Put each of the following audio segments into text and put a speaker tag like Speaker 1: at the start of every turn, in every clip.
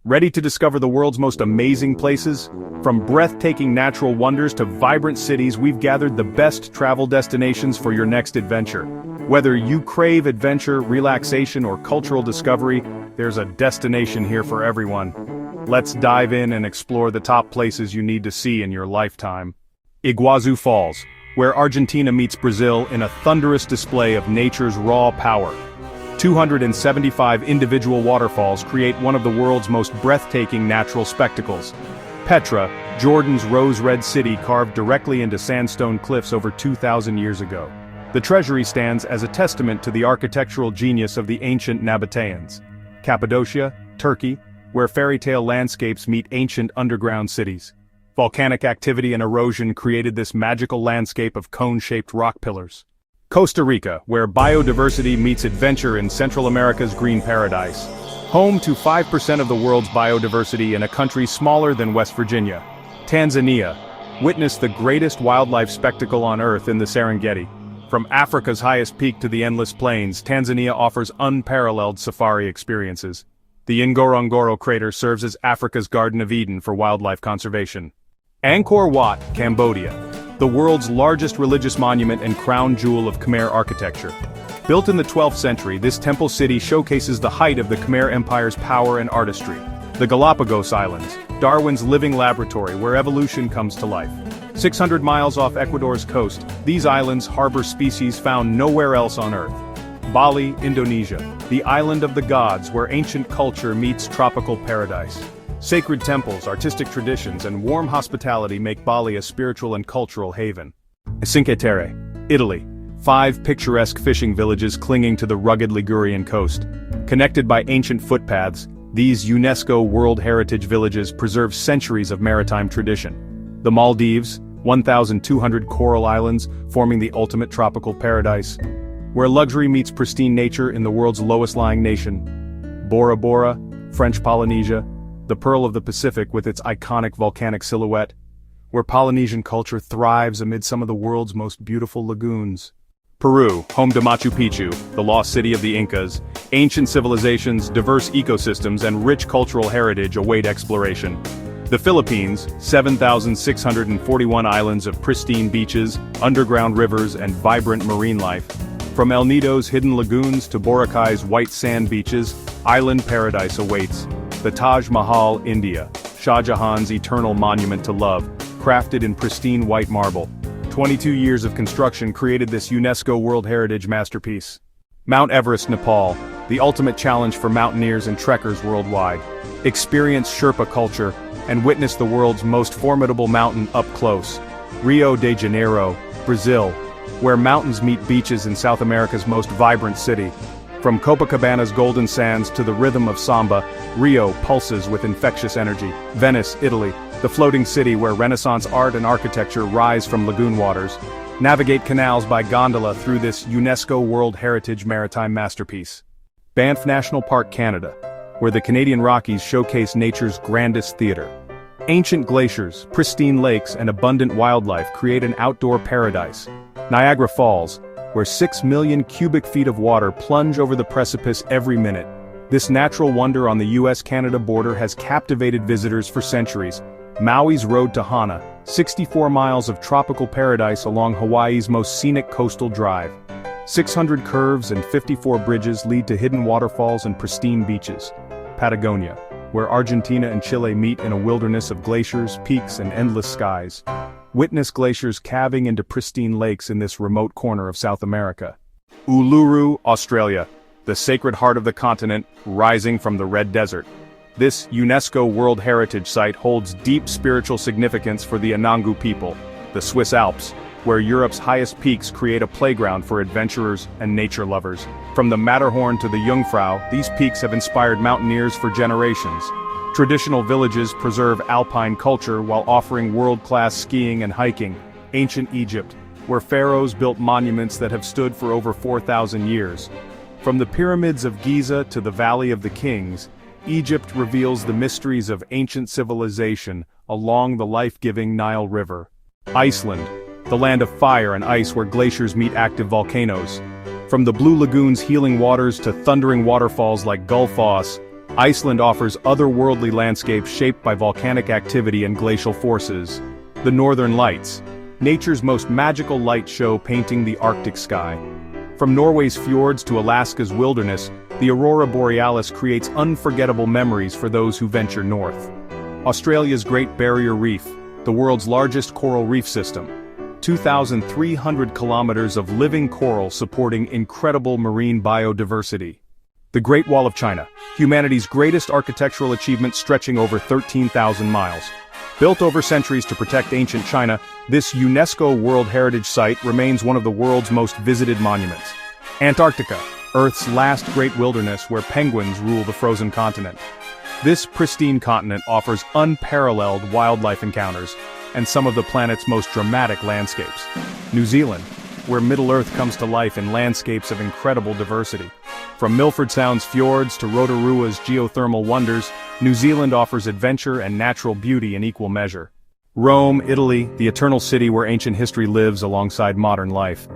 Speaker 1: Ready to discover the world's most amazing places? From breathtaking natural wonders to vibrant cities, we've gathered the best travel destinations for your next adventure. Whether you crave adventure, relaxation, or cultural discovery, there's a destination here for everyone. Let's dive in and explore the top places you need to see in your lifetime. Iguazu Falls, where Argentina meets Brazil in a thunderous display of nature's raw power. 275 individual waterfalls create one of the world's most breathtaking natural spectacles. Petra, Jordan's rose-red city carved directly into sandstone cliffs over 2,000 years ago. The treasury stands as a testament to the architectural genius of the ancient Nabateans. Cappadocia, Turkey, where fairy tale landscapes meet ancient underground cities. Volcanic activity and erosion created this magical landscape of cone-shaped rock pillars. Costa Rica, where biodiversity meets adventure in Central America's green paradise. Home to 5% of the world's biodiversity in a country smaller than West Virginia. Tanzania, witness the greatest wildlife spectacle on Earth in the Serengeti. From Africa's highest peak to the endless plains, Tanzania offers unparalleled safari experiences. The Ngorongoro crater serves as Africa's Garden of Eden for wildlife conservation. Angkor Wat, Cambodia, the world's largest religious monument and crown jewel of Khmer architecture. Built in the 12th century, this temple city showcases the height of the Khmer Empire's power and artistry. The Galapagos Islands, Darwin's living laboratory where evolution comes to life. 600 miles off Ecuador's coast, these islands harbor species found nowhere else on Earth. Bali, Indonesia, the island of the gods where ancient culture meets tropical paradise. Sacred temples, artistic traditions, and warm hospitality make Bali a spiritual and cultural haven. Cinque Terre, Italy, 5 picturesque fishing villages clinging to the rugged Ligurian coast. Connected by ancient footpaths, these UNESCO World Heritage villages preserve centuries of maritime tradition. The Maldives, 1,200 coral islands forming the ultimate tropical paradise, where luxury meets pristine nature in the world's lowest-lying nation. Bora Bora, French Polynesia, the Pearl of the Pacific with its iconic volcanic silhouette, where Polynesian culture thrives amid some of the world's most beautiful lagoons. Peru, home to Machu Picchu, the lost city of the Incas, ancient civilizations, diverse ecosystems, and rich cultural heritage await exploration. The Philippines, 7,641 islands of pristine beaches, underground rivers, and vibrant marine life. From El Nido's hidden lagoons to Boracay's white sand beaches, island paradise awaits. The Taj Mahal, India, Shah Jahan's eternal monument to love, crafted in pristine white marble. 22 years of construction created this UNESCO World Heritage masterpiece. Mount Everest, Nepal, the ultimate challenge for mountaineers and trekkers worldwide. Experience Sherpa culture and witness the world's most formidable mountain up close. Rio de Janeiro, Brazil, where mountains meet beaches in South America's most vibrant city. From Copacabana's golden sands to the rhythm of samba, Rio pulses with infectious energy. Venice, Italy, the floating city where Renaissance art and architecture rise from lagoon waters. Navigate canals by gondola through this UNESCO World Heritage maritime masterpiece. Banff National Park, Canada, where the Canadian Rockies showcase nature's grandest theater. Ancient glaciers, pristine lakes, and abundant wildlife create an outdoor paradise. Niagara Falls, where 6 million cubic feet of water plunge over the precipice every minute. This natural wonder on the US-Canada border has captivated visitors for centuries. Maui's Road to Hana, 64 miles of tropical paradise along Hawaii's most scenic coastal drive. 600 curves and 54 bridges lead to hidden waterfalls and pristine beaches. Patagonia, where Argentina and Chile meet in a wilderness of glaciers, peaks, and endless skies. Witness glaciers calving into pristine lakes in this remote corner of South America. Uluru, Australia, the sacred heart of the continent, rising from the Red Desert. This UNESCO World Heritage Site holds deep spiritual significance for the Anangu people, the Swiss Alps, where Europe's highest peaks create a playground for adventurers and nature lovers. From the Matterhorn to the Jungfrau, these peaks have inspired mountaineers for generations. Traditional villages preserve Alpine culture while offering world-class skiing and hiking. Ancient Egypt, where pharaohs built monuments that have stood for over 4,000 years. From the pyramids of Giza to the Valley of the Kings, Egypt reveals the mysteries of ancient civilization along the life-giving Nile River. Iceland, the land of fire and ice where glaciers meet active volcanoes. From the Blue Lagoon's healing waters to thundering waterfalls like Gullfoss, Iceland offers otherworldly landscapes shaped by volcanic activity and glacial forces. The Northern Lights, nature's most magical light show painting the Arctic sky. From Norway's fjords to Alaska's wilderness, the aurora borealis creates unforgettable memories for those who venture north. Australia's Great Barrier Reef, the world's largest coral reef system. 2,300 kilometers of living coral supporting incredible marine biodiversity. The Great Wall of China, humanity's greatest architectural achievement stretching over 13,000 miles. Built over centuries to protect ancient China, this UNESCO World Heritage Site remains one of the world's most visited monuments. Antarctica, Earth's last great wilderness where penguins rule the frozen continent. This pristine continent offers unparalleled wildlife encounters and some of the planet's most dramatic landscapes. New Zealand, where Middle-earth comes to life in landscapes of incredible diversity. From Milford Sound's fjords to Rotorua's geothermal wonders, New Zealand offers adventure and natural beauty in equal measure. Rome, Italy, the eternal city where ancient history lives alongside modern life.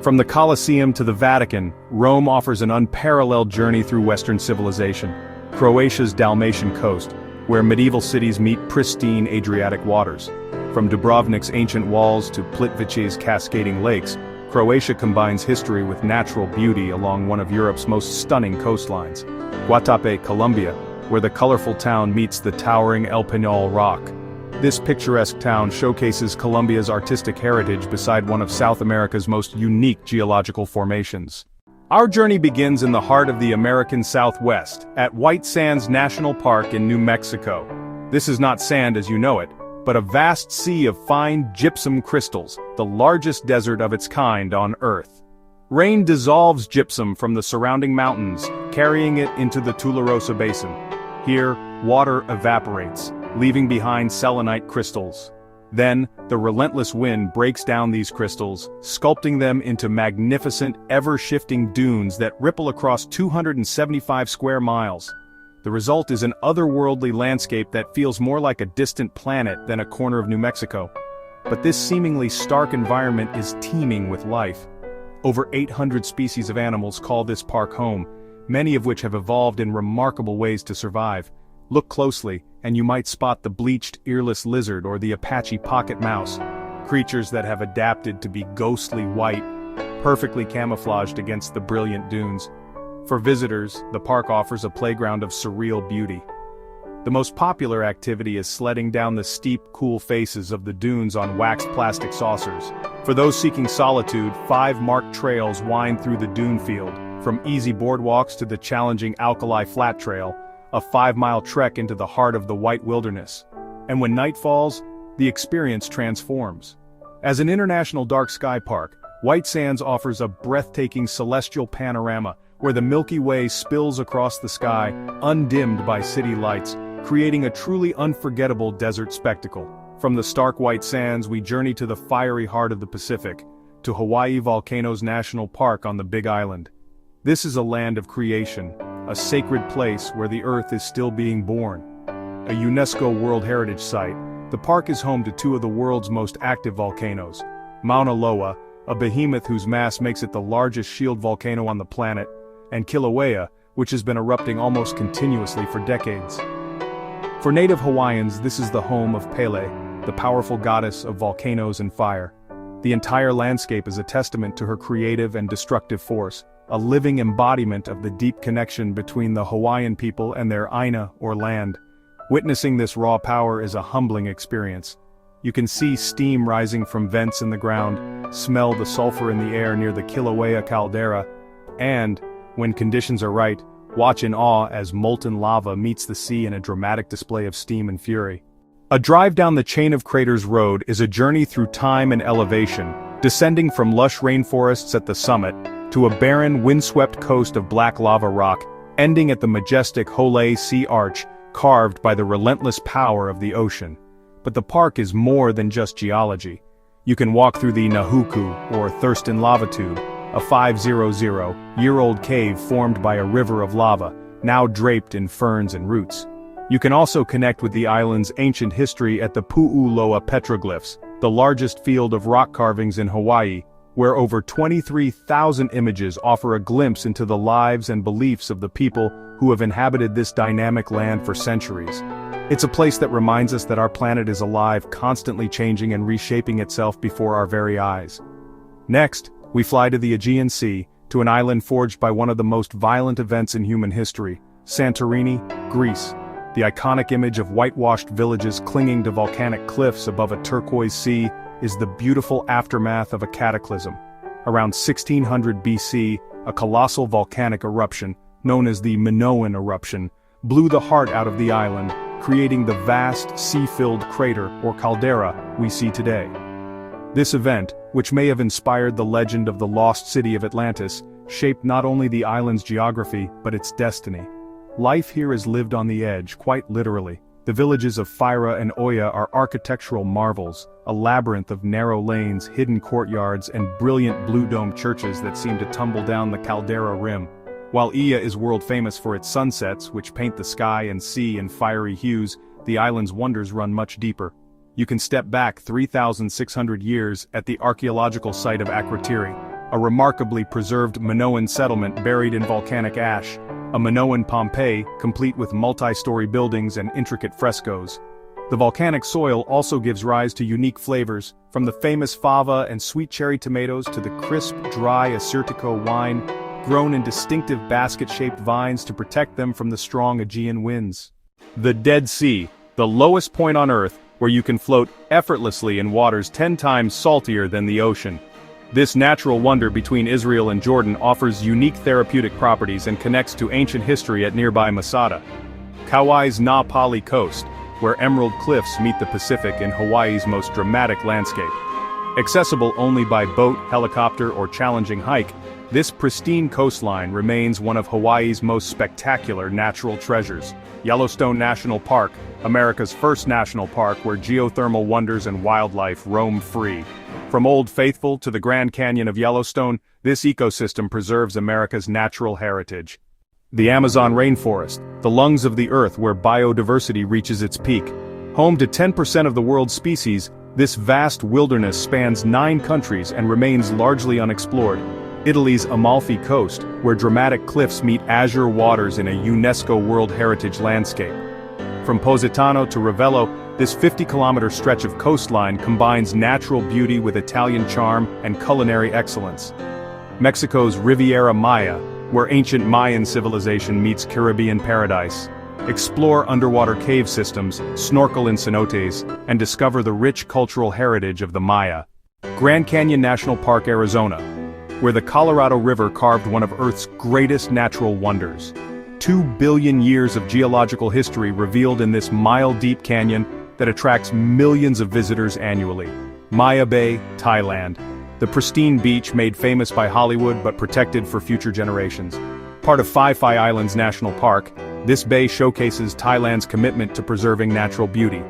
Speaker 1: From the Colosseum to the Vatican, Rome offers an unparalleled journey through Western civilization. Croatia's Dalmatian coast, where medieval cities meet pristine Adriatic waters. From Dubrovnik's ancient walls to Plitvice's cascading lakes, Croatia combines history with natural beauty along one of Europe's most stunning coastlines. Guatape, Colombia, where the colorful town meets the towering El Peñol rock. This picturesque town showcases Colombia's artistic heritage beside one of South America's most unique geological formations. Our journey begins in the heart of the American Southwest, at White Sands National Park in New Mexico. This is not sand as you know it, but a vast sea of fine gypsum crystals, the largest desert of its kind on Earth. Rain dissolves gypsum from the surrounding mountains, carrying it into the Tularosa Basin. Here, water evaporates, leaving behind selenite crystals. Then, the relentless wind breaks down these crystals, sculpting them into magnificent, ever-shifting dunes that ripple across 275 square miles. The result is an otherworldly landscape that feels more like a distant planet than a corner of New Mexico. But this seemingly stark environment is teeming with life. Over 800 species of animals call this park home, many of which have evolved in remarkable ways to survive. Look closely, and you might spot the bleached earless lizard or the Apache pocket mouse, creatures that have adapted to be ghostly white, perfectly camouflaged against the brilliant dunes. For visitors, the park offers a playground of surreal beauty. The most popular activity is sledding down the steep, cool faces of the dunes on waxed plastic saucers. For those seeking solitude, 5 marked trails wind through the dune field, from easy boardwalks to the challenging Alkali Flat Trail, a 5-mile trek into the heart of the White Wilderness. And when night falls, the experience transforms. As an international dark sky park, White Sands offers a breathtaking celestial panorama where the Milky Way spills across the sky, undimmed by city lights, creating a truly unforgettable desert spectacle. From the stark white sands, we journey to the fiery heart of the Pacific, to Hawaii Volcanoes National Park on the Big Island. This is a land of creation, a sacred place where the earth is still being born. A UNESCO World Heritage Site, the park is home to 2 of the world's most active volcanoes. Mauna Loa, a behemoth whose mass makes it the largest shield volcano on the planet, and Kilauea, which has been erupting almost continuously for decades. For native Hawaiians, this is the home of Pele, the powerful goddess of volcanoes and fire. The entire landscape is a testament to her creative and destructive force, a living embodiment of the deep connection between the Hawaiian people and their Aina, or land. Witnessing this raw power is a humbling experience. You can see steam rising from vents in the ground, smell the sulfur in the air near the Kilauea caldera, and, when conditions are right, watch in awe as molten lava meets the sea in a dramatic display of steam and fury. A drive down the Chain of Craters Road is a journey through time and elevation, descending from lush rainforests at the summit to a barren, windswept coast of black lava rock, ending at the majestic Hole Sea Arch, carved by the relentless power of the ocean. But the park is more than just geology. You can walk through the Nahuku, or Thurston Lava Tube, a 500-year-old cave formed by a river of lava, now draped in ferns and roots. You can also connect with the island's ancient history at the Pu'uloa petroglyphs, the largest field of rock carvings in Hawaii, where over 23,000 images offer a glimpse into the lives and beliefs of the people who who have inhabited this dynamic land for centuries. It's a place that reminds us that our planet is alive, constantly changing and reshaping itself before our very eyes. Next, we fly to the Aegean Sea, to an island forged by one of the most violent events in human history, Santorini, Greece. The iconic image of whitewashed villages clinging to volcanic cliffs above a turquoise sea is the beautiful aftermath of a cataclysm. Around 1600 BC, a colossal volcanic eruption, known as the Minoan eruption, blew the heart out of the island, creating the vast, sea-filled crater, or caldera, we see today. This event, which may have inspired the legend of the lost city of Atlantis, shaped not only the island's geography, but its destiny. Life here is lived on the edge, quite literally. The villages of Phyra and Oya are architectural marvels, a labyrinth of narrow lanes, hidden courtyards, and brilliant blue-domed churches that seem to tumble down the caldera rim. While Oya is world-famous for its sunsets, which paint the sky and sea in fiery hues, the island's wonders run much deeper. You can step back 3,600 years at the archaeological site of Akrotiri, a remarkably preserved Minoan settlement buried in volcanic ash, a Minoan Pompeii complete with multi-story buildings and intricate frescoes. The volcanic soil also gives rise to unique flavors, from the famous fava and sweet cherry tomatoes to the crisp, dry Assyrtiko wine, grown in distinctive basket-shaped vines to protect them from the strong Aegean winds. The Dead Sea, the lowest point on Earth, where you can float effortlessly in waters 10 times saltier than the ocean. This natural wonder between Israel and Jordan offers unique therapeutic properties and connects to ancient history at nearby Masada. Kauai's Na Pali coast, where emerald cliffs meet the Pacific in Hawaii's most dramatic landscape. Accessible only by boat, helicopter, or challenging hike, this pristine coastline remains one of Hawaii's most spectacular natural treasures. Yellowstone National Park, America's first national park where geothermal wonders and wildlife roam free. From Old Faithful to the Grand Canyon of Yellowstone, this ecosystem preserves America's natural heritage. The Amazon rainforest, the lungs of the earth where biodiversity reaches its peak. Home to 10% of the world's species, this vast wilderness spans 9 countries and remains largely unexplored. Italy's Amalfi Coast, where dramatic cliffs meet azure waters in a UNESCO World Heritage landscape. From Positano to Ravello, this 50-kilometer stretch of coastline combines natural beauty with Italian charm and culinary excellence. Mexico's Riviera Maya, where ancient Mayan civilization meets Caribbean paradise. Explore underwater cave systems, snorkel in cenotes, and discover the rich cultural heritage of the Maya. Grand Canyon National Park, Arizona, where the Colorado River carved one of Earth's greatest natural wonders. 2 billion years of geological history revealed in this mile-deep canyon that attracts millions of visitors annually. Maya Bay, Thailand. The pristine beach made famous by Hollywood but protected for future generations. Part of Phi Phi Islands National Park, this bay showcases Thailand's commitment to preserving natural beauty.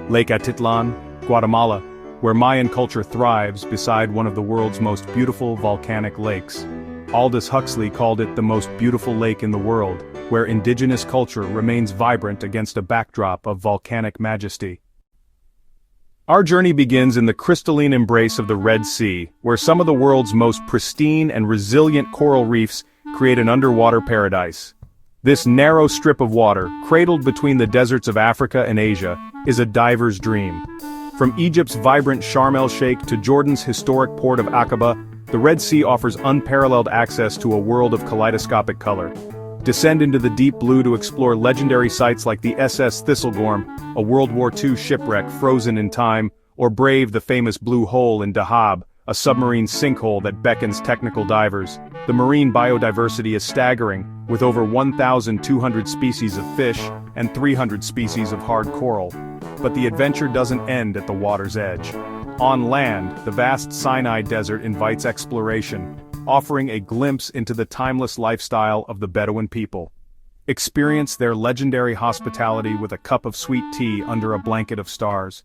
Speaker 1: Lake Atitlan, Guatemala, where Mayan culture thrives beside one of the world's most beautiful volcanic lakes. Aldous Huxley called it the most beautiful lake in the world, where indigenous culture remains vibrant against a backdrop of volcanic majesty. Our journey begins in the crystalline embrace of the Red Sea, where some of the world's most pristine and resilient coral reefs create an underwater paradise. This narrow strip of water, cradled between the deserts of Africa and Asia, is a diver's dream. From Egypt's vibrant Sharm el-Sheikh to Jordan's historic port of Aqaba, the Red Sea offers unparalleled access to a world of kaleidoscopic color. Descend into the deep blue to explore legendary sites like the SS Thistlegorm, a World War II shipwreck frozen in time, or brave the famous Blue Hole in Dahab, a submarine sinkhole that beckons technical divers. The marine biodiversity is staggering, with over 1,200 species of fish and 300 species of hard coral. But the adventure doesn't end at the water's edge. On land, the vast Sinai Desert invites exploration, offering a glimpse into the timeless lifestyle of the Bedouin people. Experience their legendary hospitality with a cup of sweet tea under a blanket of stars.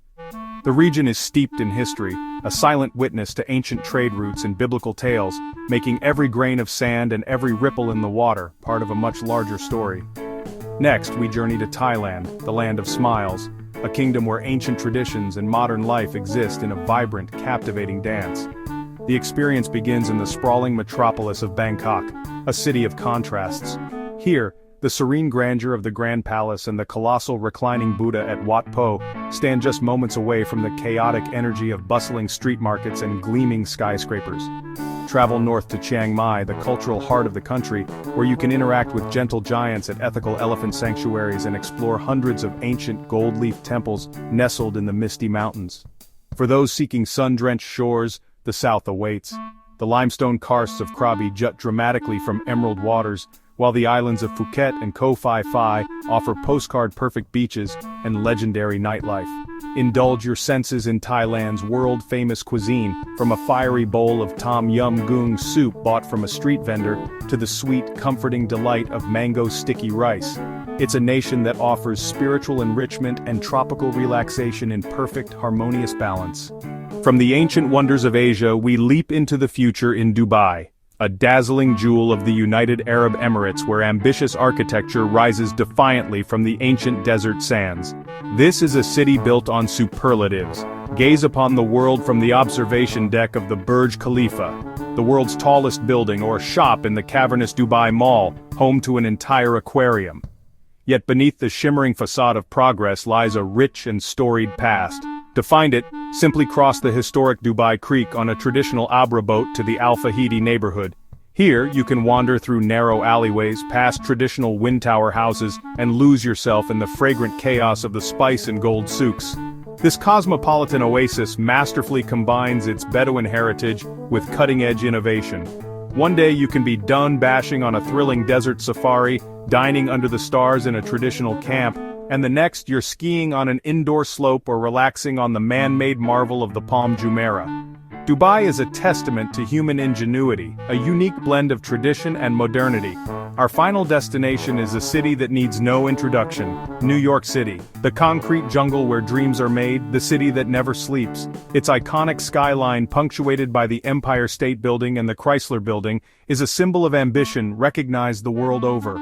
Speaker 1: The region is steeped in history, a silent witness to ancient trade routes and biblical tales, making every grain of sand and every ripple in the water part of a much larger story. Next, we journey to Thailand, the land of smiles, a kingdom where ancient traditions and modern life exist in a vibrant, captivating dance. The experience begins in the sprawling metropolis of Bangkok, a city of contrasts. Here, The serene grandeur of the Grand Palace and the colossal reclining Buddha at Wat Po stand just moments away from the chaotic energy of bustling street markets and gleaming skyscrapers. Travel north to Chiang Mai, the cultural heart of the country, where you can interact with gentle giants at ethical elephant sanctuaries and explore hundreds of ancient gold-leaf temples nestled in the misty mountains. For those seeking sun-drenched shores, the south awaits. The limestone karsts of Krabi jut dramatically from emerald waters, while the islands of Phuket and Koh Phi Phi offer postcard-perfect beaches and legendary nightlife. Indulge your senses in Thailand's world-famous cuisine, from a fiery bowl of tom yum goong soup bought from a street vendor to the sweet, comforting delight of mango sticky rice. It's a nation that offers spiritual enrichment and tropical relaxation in perfect, harmonious balance. From the ancient wonders of Asia, we leap into the future in Dubai, a dazzling jewel of the United Arab Emirates where ambitious architecture rises defiantly from the ancient desert sands. This is a city built on superlatives. Gaze upon the world from the observation deck of the Burj Khalifa, the world's tallest building, or shop in the cavernous Dubai Mall, home to an entire aquarium. Yet beneath the shimmering facade of progress lies a rich and storied past. To find it, simply cross the historic Dubai Creek on a traditional Abra boat to the Al Fahidi neighborhood. Here, you can wander through narrow alleyways, past traditional wind tower houses, and lose yourself in the fragrant chaos of the spice and gold souks. This cosmopolitan oasis masterfully combines its Bedouin heritage with cutting-edge innovation. One day you can be dun bashing on a thrilling desert safari, dining under the stars in a traditional camp, and the next you're skiing on an indoor slope or relaxing on the man-made marvel of the Palm Jumeirah. Dubai is a testament to human ingenuity, a unique blend of tradition and modernity. Our final destination is a city that needs no introduction, New York City, the concrete jungle where dreams are made, the city that never sleeps. Its iconic skyline, punctuated by the Empire State Building and the Chrysler Building, is a symbol of ambition recognized the world over.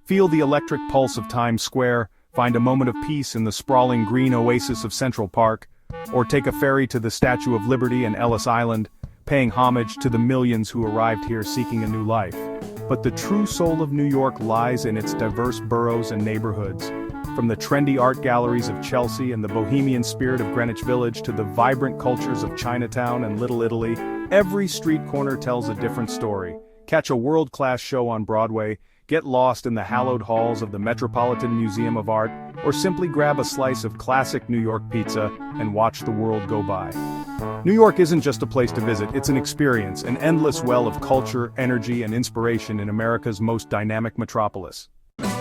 Speaker 1: Feel the electric pulse of Times Square, find a moment of peace in the sprawling green oasis of Central Park, or take a ferry to the Statue of Liberty and Ellis Island, paying homage to the millions who arrived here seeking a new life. But the true soul of New York lies in its diverse boroughs and neighborhoods. From the trendy art galleries of Chelsea and the bohemian spirit of Greenwich Village to the vibrant cultures of Chinatown and Little Italy, every street corner tells a different story. Catch a world-class show on Broadway, get lost in the hallowed halls of the Metropolitan Museum of Art, or simply grab a slice of classic New York pizza and watch the world go by. New York isn't just a place to visit, it's an experience, an endless well of culture, energy, and inspiration in America's most dynamic metropolis.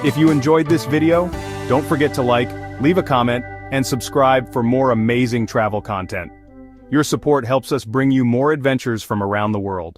Speaker 1: If you enjoyed this video, don't forget to like, leave a comment, and subscribe for more amazing travel content. Your support helps us bring you more adventures from around the world.